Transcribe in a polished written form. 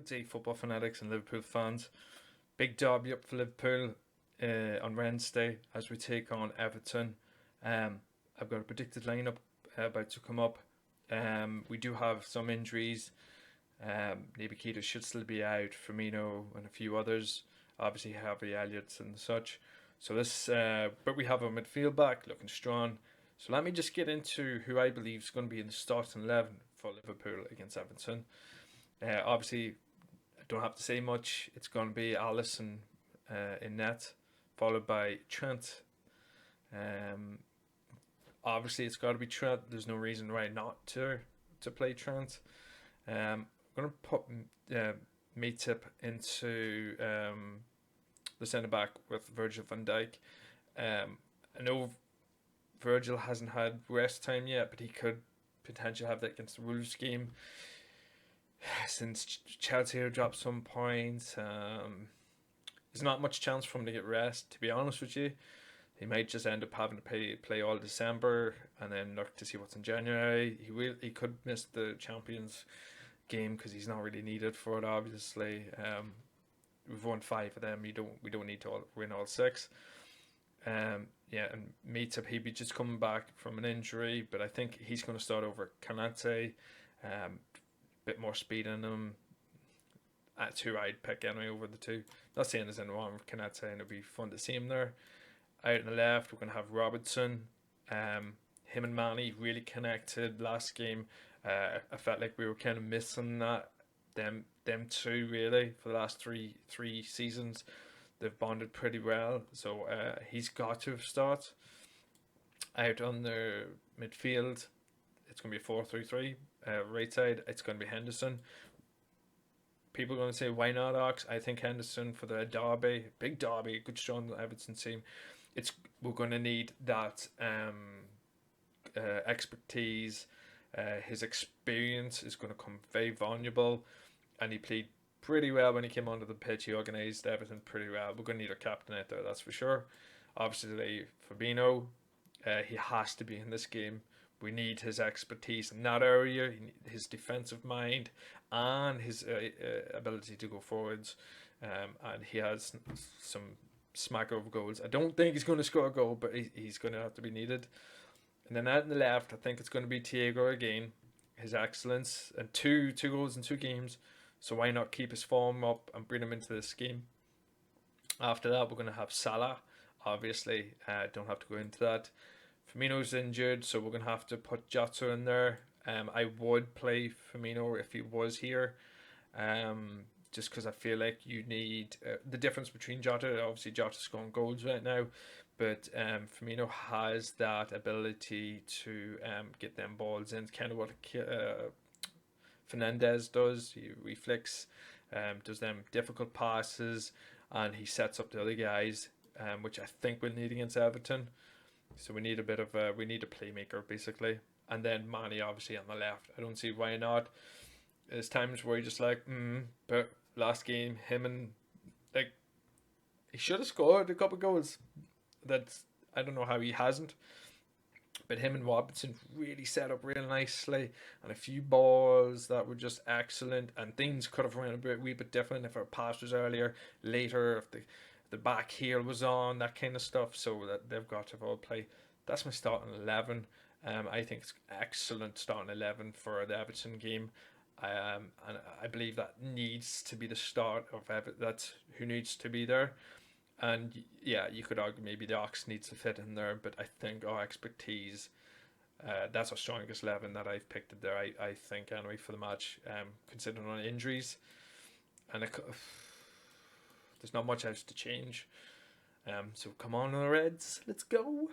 good day, football fanatics and Liverpool fans. Big derby up for Liverpool on Wednesday as we take on Everton. Um, I've got a predicted lineup about to come up. We do have some injuries. Keita should still be out. Firmino and a few others. Obviously, Harvey Elliott and such. But we have a midfield back looking strong. So let me just get into who I believe is going to be in the starting 11 for Liverpool against Everton. Obviously, I don't have to say much. It's going to be Alisson in net, followed by Trent. Um, Obviously, it's got to be Trent. There's no reason why not to play Trent. I'm going to put Matip into the centre back with Virgil van Dijk. I know Virgil hasn't had rest time yet, but he could potentially have that against the Wolves game. Since Chelsea have dropped some points, there's not much chance for him to get rest, to be honest with you. He might just end up having to play all December and then look to see what's in January. He could miss the Champions game because he's not really needed for it. Obviously, we've won 5 of them. We don't need to win all 6. And Matip, he'd be just coming back from an injury, but I think he's going to start over Kanate. Bit more speed in him. At 2, I'd pick anyway over the 2. Not saying there's anything wrong with Kanate, and it'll be fun to see him there. Out on the left, we're going to have Robertson. Him and Manny really connected last game. I felt like we were kind of missing them two really for the last three seasons. They've bonded pretty well, so he's got to start. Out on the midfield, it's going to be 4-3-3. Right side, it's going to be Henderson. People are going to say, why not Ox? I think Henderson for the Darby, big Darby, good strong Everton team. We're going to need that expertise. His experience is going to come very vulnerable, and he played pretty well when he came onto the pitch. He organised everything pretty well. We're going to need a captain out there, that's for sure. Obviously, Fabinho, he has to be in this game. We need his expertise in that area, his defensive mind, and his ability to go forwards. And he has some smack over goals. I don't think he's going to score a goal, but he's going to have to be needed. And then out on the left, I think it's going to be Thiago again. His excellence and two goals in 2 games. So why not keep his form up and bring him into this game? After that, we're going to have Salah. Obviously, don't have to go into that. Firmino's injured, so we're going to have to put Jota in there. I would play Firmino if he was here. Just because I feel like you need the difference between Jota. Obviously, Jota's scoring goals right now, but Firmino has that ability to get them balls in. It's kind of what Fernandez does. He flicks, does them difficult passes, and he sets up the other guys, which I think we'll need against Everton. So we need a playmaker basically, and then Manny obviously on the left. I don't see why not. There's times where you're just like, but last game, him and he should have scored a couple of goals. I don't know how he hasn't. But him and Robertson really set up real nicely, and a few balls that were just excellent, and things could have run a wee bit different if our pass was earlier, later, if the back heel was on, that kind of stuff. So that they've got to all play. That's my starting 11. I think it's excellent starting 11 for the Everton game. And I believe that needs to be the start of Everton. That's who needs to be there. And yeah, you could argue maybe the Ox needs to fit in there, but I think our expertise, that's our strongest 11 that I've picked there, I think, anyway, for the match, considering on injuries. And there's not much else to change. So come on, the Reds, let's go.